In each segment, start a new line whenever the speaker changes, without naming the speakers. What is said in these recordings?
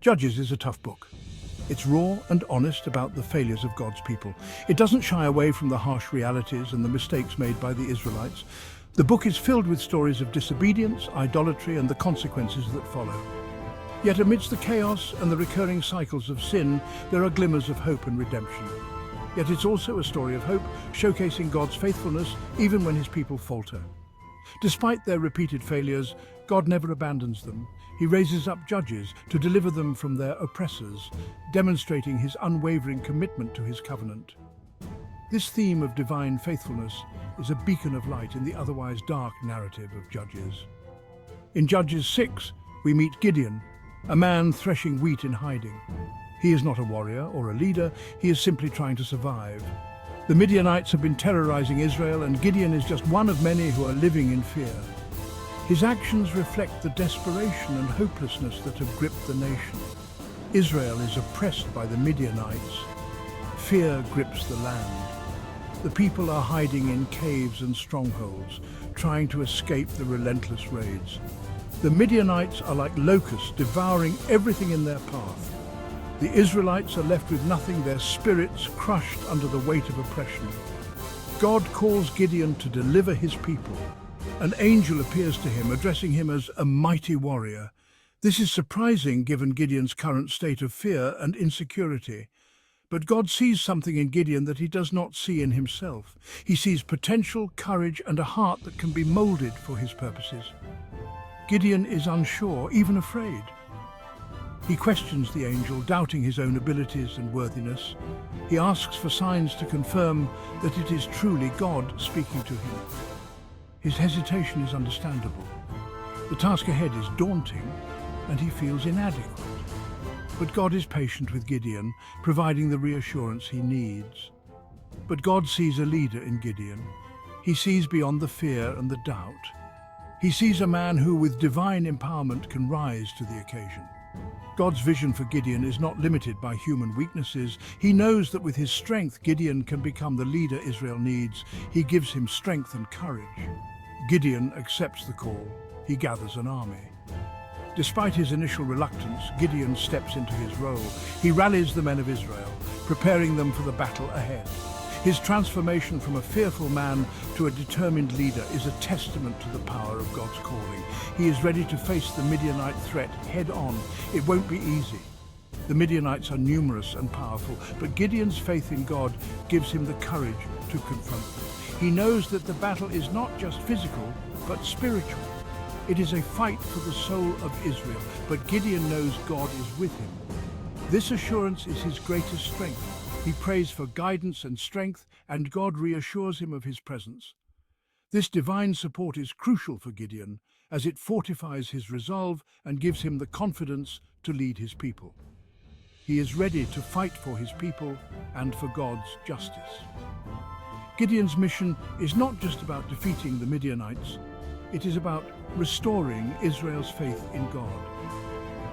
Judges is a tough book. It's raw and honest about the failures of God's people. It doesn't shy away from the harsh realities and the mistakes made by the Israelites. The book is filled with stories of disobedience, idolatry, and the consequences that follow. Yet amidst the chaos and the recurring cycles of sin, there are glimmers of hope and redemption. Yet it's also a story of hope, showcasing God's faithfulness even when his people falter. Despite their repeated failures, God never abandons them. He raises up judges to deliver them from their oppressors, demonstrating his unwavering commitment to his covenant. This theme of divine faithfulness is a beacon of light in the otherwise dark narrative of Judges. In Judges 6, we meet Gideon, a man threshing wheat in hiding. He is not a warrior or a leader, he is simply trying to survive. The Midianites have been terrorizing Israel, and Gideon is just one of many who are living in fear. His actions reflect the desperation and hopelessness that have gripped the nation. Israel is oppressed by the Midianites. Fear grips the land. The people are hiding in caves and strongholds, trying to escape the relentless raids. The Midianites are like locusts, devouring everything in their path. The Israelites are left with nothing, their spirits crushed under the weight of oppression. God calls Gideon to deliver his people. An angel appears to him, addressing him as a mighty warrior. This is surprising given Gideon's current state of fear and insecurity. But God sees something in Gideon that he does not see in himself. He sees potential, courage, and a heart that can be molded for his purposes. Gideon is unsure, even afraid. He questions the angel, doubting his own abilities and worthiness. He asks for signs to confirm that it is truly God speaking to him. His hesitation is understandable. The task ahead is daunting, and he feels inadequate. But God is patient with Gideon, providing the reassurance he needs. But God sees a leader in Gideon. He sees beyond the fear and the doubt. He sees a man who, with divine empowerment, can rise to the occasion. God's vision for Gideon is not limited by human weaknesses. He knows that with his strength, Gideon can become the leader Israel needs. He gives him strength and courage. Gideon accepts the call. He gathers an army. Despite his initial reluctance, Gideon steps into his role. He rallies the men of Israel, preparing them for the battle ahead. His transformation from a fearful man to a determined leader is a testament to the power of God's calling. He is ready to face the Midianite threat head-on. It won't be easy. The Midianites are numerous and powerful, but Gideon's faith in God gives him the courage to confront them. He knows that the battle is not just physical, but spiritual. It is a fight for the soul of Israel, but Gideon knows God is with him. This assurance is his greatest strength. He prays for guidance and strength, and God reassures him of his presence. This divine support is crucial for Gideon, as it fortifies his resolve and gives him the confidence to lead his people. He is ready to fight for his people and for God's justice. Gideon's mission is not just about defeating the Midianites, it is about restoring Israel's faith in God.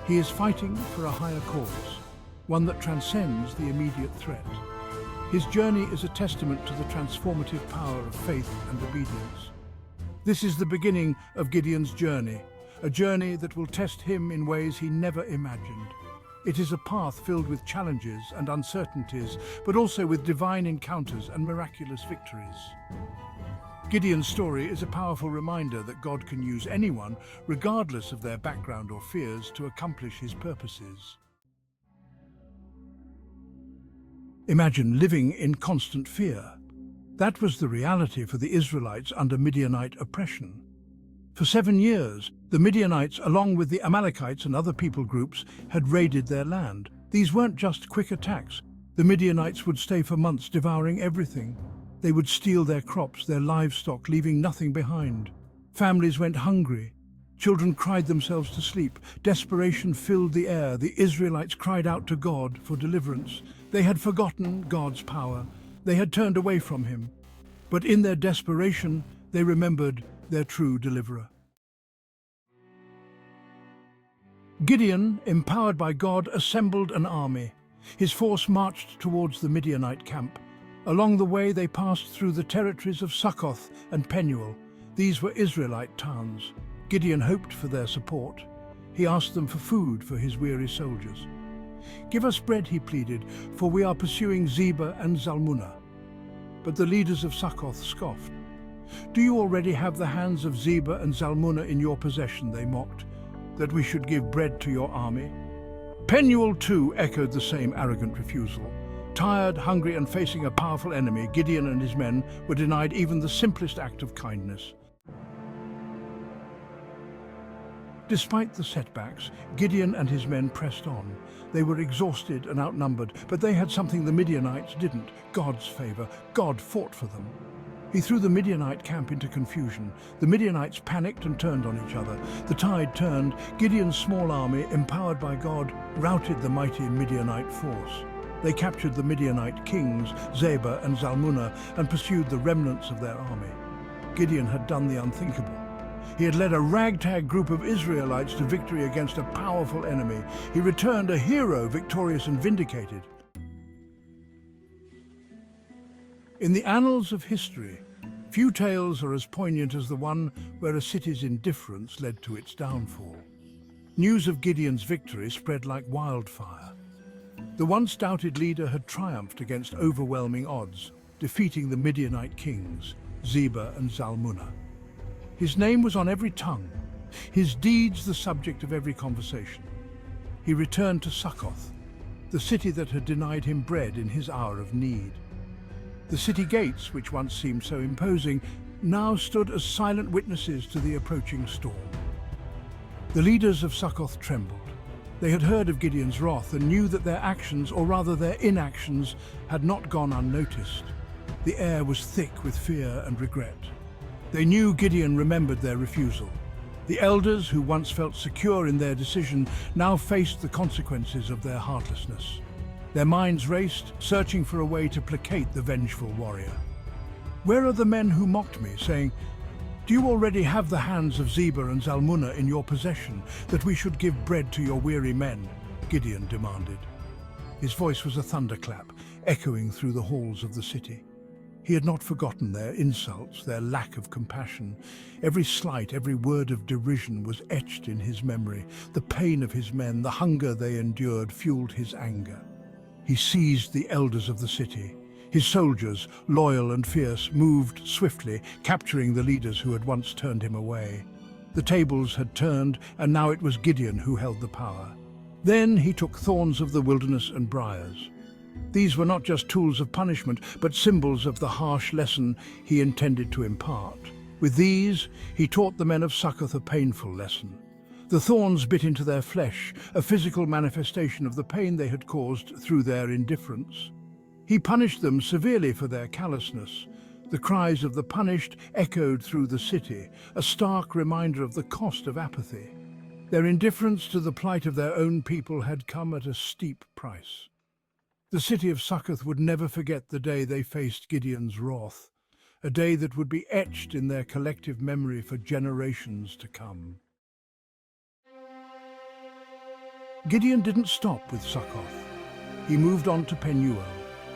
He is fighting for a higher cause, one that transcends the immediate threat. His journey is a testament to the transformative power of faith and obedience. This is the beginning of Gideon's journey, a journey that will test him in ways he never imagined. It is a path filled with challenges and uncertainties, but also with divine encounters and miraculous victories. Gideon's story is a powerful reminder that God can use anyone, regardless of their background or fears, to accomplish his purposes. Imagine living in constant fear. That was the reality for the Israelites under Midianite oppression. For 7 years, the Midianites, along with the Amalekites and other people groups, had raided their land. These weren't just quick attacks. The Midianites would stay for months, devouring everything. They would steal their crops, their livestock, leaving nothing behind. Families went hungry. Children cried themselves to sleep. Desperation filled the air. The Israelites cried out to God for deliverance. They had forgotten God's power. They had turned away from him. But in their desperation, they remembered their true deliverer. Gideon, empowered by God, assembled an army. His force marched towards the Midianite camp. Along the way, they passed through the territories of Succoth and Penuel. These were Israelite towns. Gideon hoped for their support. He asked them for food for his weary soldiers. "Give us bread," he pleaded, "for we are pursuing Zebah and Zalmunna." But the leaders of Succoth scoffed. "Do you already have the hands of Zebah and Zalmunna in your possession?" they mocked, "that we should give bread to your army?" Penuel too echoed the same arrogant refusal. Tired, hungry, and facing a powerful enemy, Gideon and his men were denied even the simplest act of kindness. Despite the setbacks, Gideon and his men pressed on. They were exhausted and outnumbered, but they had something the Midianites didn't: God's favor. God fought for them. He threw the Midianite camp into confusion. The Midianites panicked and turned on each other. The tide turned. Gideon's small army, empowered by God, routed the mighty Midianite force. They captured the Midianite kings, Zebah and Zalmunna, and pursued the remnants of their army. Gideon had done the unthinkable. He had led a ragtag group of Israelites to victory against a powerful enemy. He returned a hero, victorious and vindicated. In the annals of history, few tales are as poignant as the one where a city's indifference led to its downfall. News of Gideon's victory spread like wildfire. The once doubted leader had triumphed against overwhelming odds, defeating the Midianite kings, Zebah and Zalmunna. His name was on every tongue, his deeds the subject of every conversation. He returned to Succoth, the city that had denied him bread in his hour of need. The city gates, which once seemed so imposing, now stood as silent witnesses to the approaching storm. The leaders of Succoth trembled. They had heard of Gideon's wrath and knew that their actions, or rather their inactions, had not gone unnoticed. The air was thick with fear and regret. They knew Gideon remembered their refusal. The elders, who once felt secure in their decision, now faced the consequences of their heartlessness. Their minds raced, searching for a way to placate the vengeful warrior. "Where are the men who mocked me, saying, 'Do you already have the hands of Zebah and Zalmunna in your possession, that we should give bread to your weary men?' Gideon demanded. His voice was a thunderclap, echoing through the halls of the city. He had not forgotten their insults, their lack of compassion. Every slight, every word of derision was etched in his memory. The pain of his men, the hunger they endured, fueled his anger. He seized the elders of the city. His soldiers, loyal and fierce, moved swiftly, capturing the leaders who had once turned him away. The tables had turned, and now it was Gideon who held the power. Then he took thorns of the wilderness and briars. These were not just tools of punishment, but symbols of the harsh lesson he intended to impart. With these, he taught the men of Succoth a painful lesson. The thorns bit into their flesh, a physical manifestation of the pain they had caused through their indifference. He punished them severely for their callousness. The cries of the punished echoed through the city, a stark reminder of the cost of apathy. Their indifference to the plight of their own people had come at a steep price. The city of Succoth would never forget the day they faced Gideon's wrath, a day that would be etched in their collective memory for generations to come. Gideon didn't stop with Succoth. He moved on to Penuel,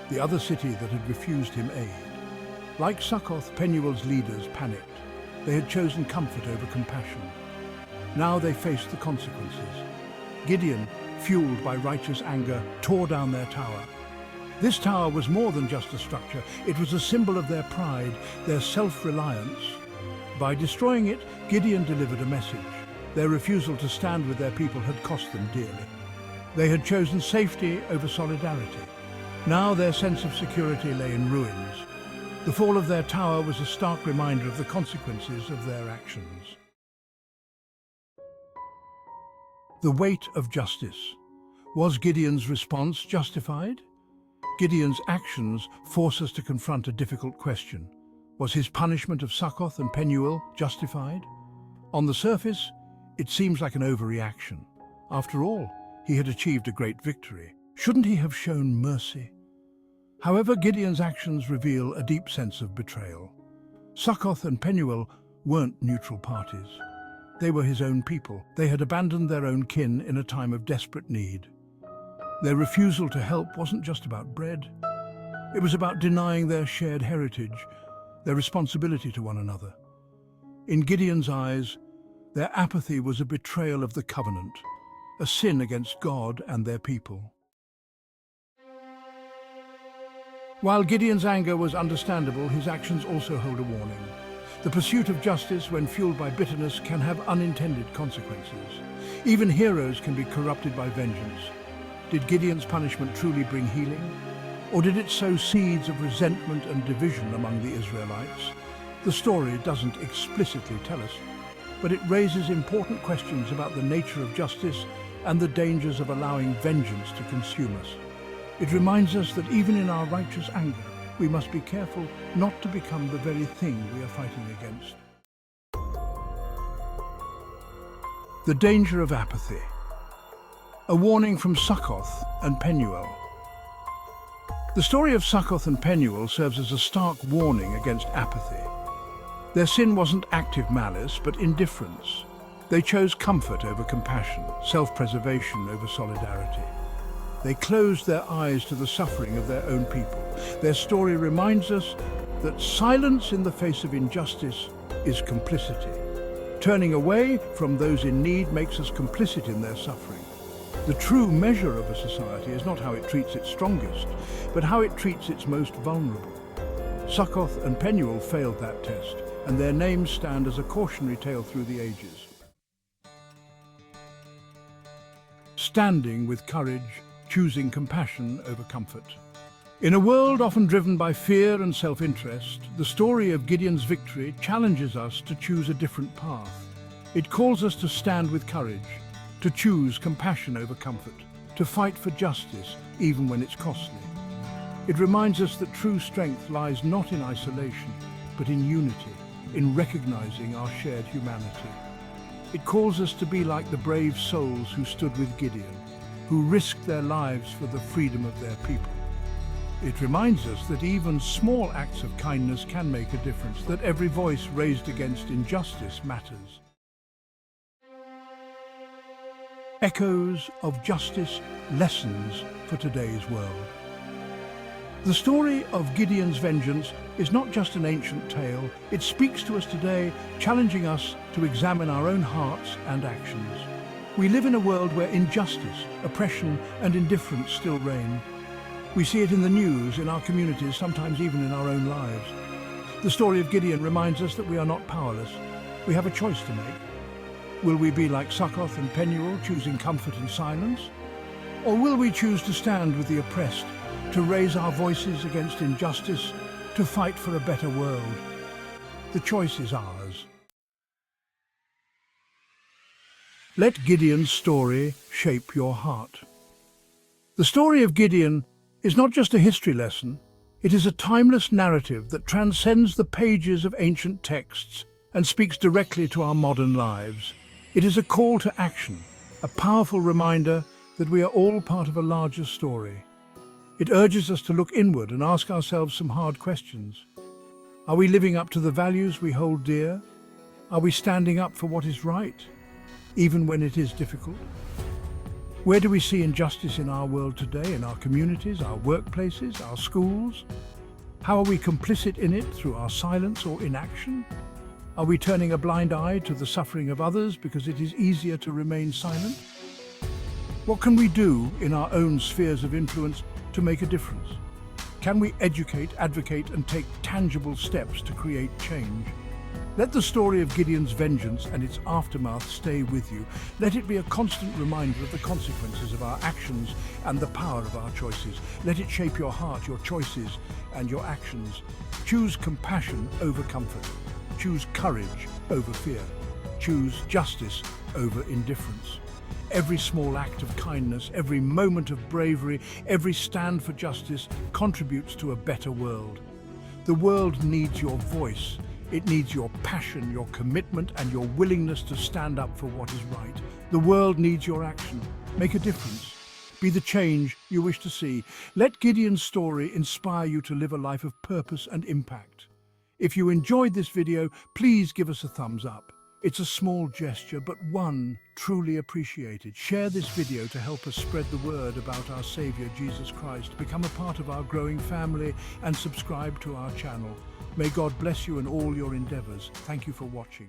the other city that had refused him aid. Like Succoth, Penuel's leaders panicked. They had chosen comfort over compassion. Now they faced the consequences. Gideon, fueled by righteous anger, tore down their tower. This tower was more than just a structure. It was a symbol of their pride, their self-reliance. By destroying it, Gideon delivered a message. Their refusal to stand with their people had cost them dearly. They had chosen safety over solidarity. Now their sense of security lay in ruins. The fall of their tower was a stark reminder of the consequences of their actions. The weight of justice. Was Gideon's response justified? Gideon's actions force us to confront a difficult question. Was his punishment of Succoth and Penuel justified? On the surface, it seems like an overreaction. After all, he had achieved a great victory. Shouldn't he have shown mercy? However, Gideon's actions reveal a deep sense of betrayal. Succoth and Penuel weren't neutral parties. They were his own people. They had abandoned their own kin in a time of desperate need. Their refusal to help wasn't just about bread. It was about denying their shared heritage, their responsibility to one another. In Gideon's eyes, Their apathy was a betrayal of the covenant, a sin against God and their people. While Gideon's anger was understandable, his actions also hold a warning. The pursuit of justice, when fueled by bitterness, can have unintended consequences. Even heroes can be corrupted by vengeance. Did Gideon's punishment truly bring healing? Or did it sow seeds of resentment and division among the Israelites? The story doesn't explicitly tell us, but it raises important questions about the nature of justice and the dangers of allowing vengeance to consume us. It reminds us that even in our righteous anger, we must be careful not to become the very thing we are fighting against. The danger of apathy. A warning from Succoth and Penuel. The story of Succoth and Penuel serves as a stark warning against apathy. Their sin wasn't active malice, but indifference. They chose comfort over compassion, self-preservation over solidarity. They closed their eyes to the suffering of their own people. Their story reminds us that silence in the face of injustice is complicity. Turning away from those in need makes us complicit in their suffering. The true measure of a society is not how it treats its strongest, but how it treats its most vulnerable. Succoth and Penuel failed that test, and their names stand as a cautionary tale through the ages. Standing with courage, choosing compassion over comfort. In a world often driven by fear and self-interest, the story of Gideon's victory challenges us to choose a different path. It calls us to stand with courage, to choose compassion over comfort, to fight for justice even when it's costly. It reminds us that true strength lies not in isolation, but in unity, in recognizing our shared humanity. It calls us to be like the brave souls who stood with Gideon, who risked their lives for the freedom of their people. It reminds us that even small acts of kindness can make a difference, that every voice raised against injustice matters. Echoes of justice, lessons for today's world. The story of Gideon's vengeance is not just an ancient tale, it speaks to us today, challenging us to examine our own hearts and actions. We live in a world where injustice, oppression, and indifference still reign. We see it in the news, in our communities, sometimes even in our own lives. The story of Gideon reminds us that we are not powerless. We have a choice to make. Will we be like Succoth and Penuel, choosing comfort in silence? Or will we choose to stand with the oppressed, to raise our voices against injustice, to fight for a better world? The choice is ours. Let Gideon's story shape your heart. The story of Gideon is not just a history lesson, it is a timeless narrative that transcends the pages of ancient texts and speaks directly to our modern lives. It is a call to action, a powerful reminder that we are all part of a larger story. It urges us to look inward and ask ourselves some hard questions. Are we living up to the values we hold dear? Are we standing up for what is right, even when it is difficult? Where do we see injustice in our world today, in our communities, our workplaces, our schools? How are we complicit in it through our silence or inaction? Are we turning a blind eye to the suffering of others because it is easier to remain silent? What can we do in our own spheres of influence to make a difference? Can we educate, advocate, and take tangible steps to create change? Let the story of Gideon's vengeance and its aftermath stay with you. Let it be a constant reminder of the consequences of our actions and the power of our choices. Let it shape your heart, your choices, and your actions. Choose compassion over comfort. Choose courage over fear. Choose justice over indifference. Every small act of kindness, every moment of bravery, every stand for justice contributes to a better world. The world needs your voice. It needs your passion, your commitment, and your willingness to stand up for what is right. The world needs your action. Make a difference. Be the change you wish to see. Let Gideon's story inspire you to live a life of purpose and impact. If you enjoyed this video, please give us a thumbs up. It's a small gesture, but one truly appreciated. Share this video to help us spread the word about our Savior, Jesus Christ. Become a part of our growing family and subscribe to our channel. May God bless you in all your endeavors. Thank you for watching.